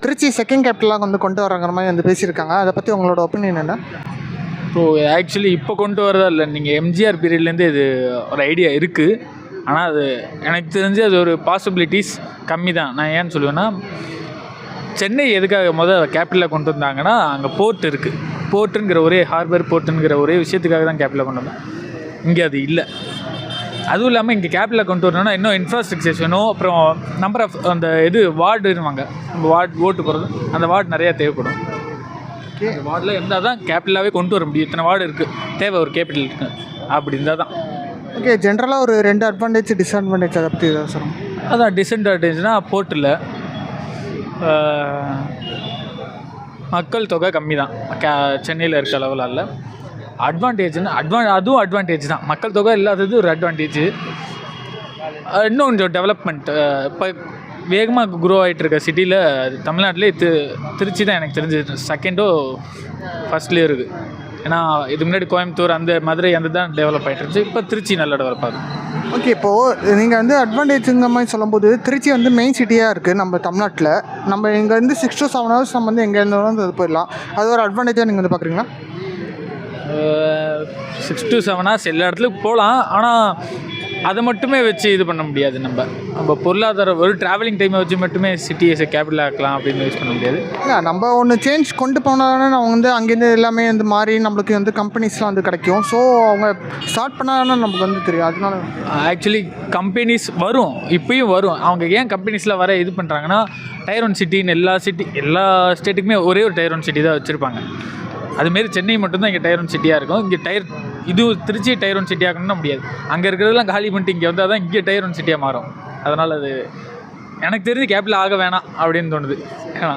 Trichy second கேபிட்டலாக வந்து கொண்டு வராங்கிற மாதிரி வந்து பேசியிருக்காங்க. அதை பற்றி உங்களோட ஒப்பீனியன் என்ன? ஸோ ஆக்சுவலி இப்போ கொண்டு வரதா இல்லை, நீங்கள் எம்ஜிஆர் பீரியட்லேருந்து இது ஒரு ஐடியா இருக்குது. ஆனால் அது எனக்கு தெரிஞ்சு அது ஒரு பாசிபிலிட்டிஸ் கம்மி தான். நான் ஏன்னு சொல்லுவேன்னா, சென்னை எதுக்காக கேபிட்டலாக கொண்டு வந்தாங்கன்னா, அங்கே போர்ட் இருக்குது. போர்ட்டுங்கிற ஒரே ஹார்பர் போர்ட்டுங்கிற ஒரே விஷயத்துக்காக தான் கேபிட்டலாக கொண்டு வந்தோம். இங்கே அது இல்லை. அதுவும் இல்லாமல் இங்கே கேபிட்டலாக கொண்டு வரணும்னா இன்னும் இன்ஃப்ராஸ்ட்ரக்சர்ஸ் வேணும். அப்புறம் நம்பர் ஆஃப் அந்த வார்டுன்னுவாங்க, நம்ம வார்டு ஓட்டு போகிறது, அந்த வார்டு நிறையா தேவைப்படும். அந்த வார்டில் இருந்தால் தான் கேபிட்டலாகவே கொண்டு வர முடியும். இத்தனை வார்டு இருக்குது, தேவை ஒரு கேபிட்டல் இருக்குது, அப்படி இருந்தால் தான். ஓகே, ஜென்ரலாக ஒரு 2 அட்வான்டேஜ் டிஸ்அட்வான்டேஜ் அதை பற்றி ஏதாவது சொல்லுங்கள். அதான் டிஸ்அட்வான்டேஜ்னால் போர்ட்டில் மக்கள் தொகை கம்மி தான், சென்னையில் இருக்க அளவில் இல்லை. அட்வான்டேஜ்னா அதுவும் அட்வான்டேஜ் தான். மக்கள் தொகை இல்லாதது ஒரு அட்வான்டேஜ். இன்னும் கொஞ்சம் டெவலப்மெண்ட் இப்போ வேகமாக குரோ ஆகிட்டு இருக்க சிட்டியில் தமிழ்நாட்டிலே திருச்சி தான் எனக்கு தெரிஞ்சு செகண்டோ ஃபஸ்ட்லேயே இருக்குது. ஏன்னா இதுக்கு முன்னாடி கோயம்புத்தூர் அந்த மதுரை அந்த தான் டெவலப் ஆகிட்டு இருந்துச்சு. இப்போ திருச்சி நல்லா டெவலப் ஆகுது. ஓகே, இப்போது நீங்கள் வந்து அட்வான்டேஜுங்கிற மாதிரி சொல்லும்போது திருச்சி வந்து மெயின் சிட்டியாக இருக்குது நம்ம தமிழ்நாட்டில். நம்ம இங்கேருந்து 6 to 7 hours நம்ம வந்து எங்கே இருந்தாலும் அது போயிடலாம். அது ஒரு அட்வான்டேஜாக நீங்கள் வந்து பார்க்குறீங்களா? 6 to 7 hours எல்லா இடத்துலையும் போகலாம். ஆனால் அதை மட்டுமே வச்சு இது பண்ண முடியாது. நம்ம பொருளாதார ஒரு ட்ராவலிங் டைமை வச்சு மட்டுமே சிட்டியை கேபிட்டல் ஆக்கலாம் அப்படின்னு யூஸ் பண்ண முடியாது. இல்லை, நம்ம ஒன்று சேஞ்ச் கொண்டு போனாலே அவங்க வந்து அங்கேருந்து எல்லாமே வந்து மாறி நம்மளுக்கு வந்து கம்பெனிஸ்லாம் வந்து கிடைக்கும். ஸோ அவங்க ஸ்டார்ட் பண்ணாதானே நமக்கு வந்து தெரியும். அதனால ஆக்சுவலி கம்பெனிஸ் வரும், இப்பயும் வரும். அவங்க ஏன் கம்பெனிஸில் வர இது பண்ணுறாங்கன்னா, Tier 1 சிட்டின்னு எல்லா ஸ்டேட்டுக்குமே ஒரே ஒரு Tier 1 சிட்டி தான் வச்சுருப்பாங்க. அதுமாரி சென்னை மட்டும்தான் இங்கே Tier 1 சிட்டியாக இருக்கும். இங்கே இது திருச்சி Tier 1 சிட்டி ஆகணும்னா முடியாது. அங்கே இருக்கிறதெல்லாம் காலி பண்ணிட்டு இங்கே வந்தால் தான் இங்கே Tier 1 சிட்டியாக மாறும். அதனால் அது எனக்கு தெரிஞ்சு கேபிட்டல் ஆக வேணாம் அப்படின்னு தோணுது. ஏன்னா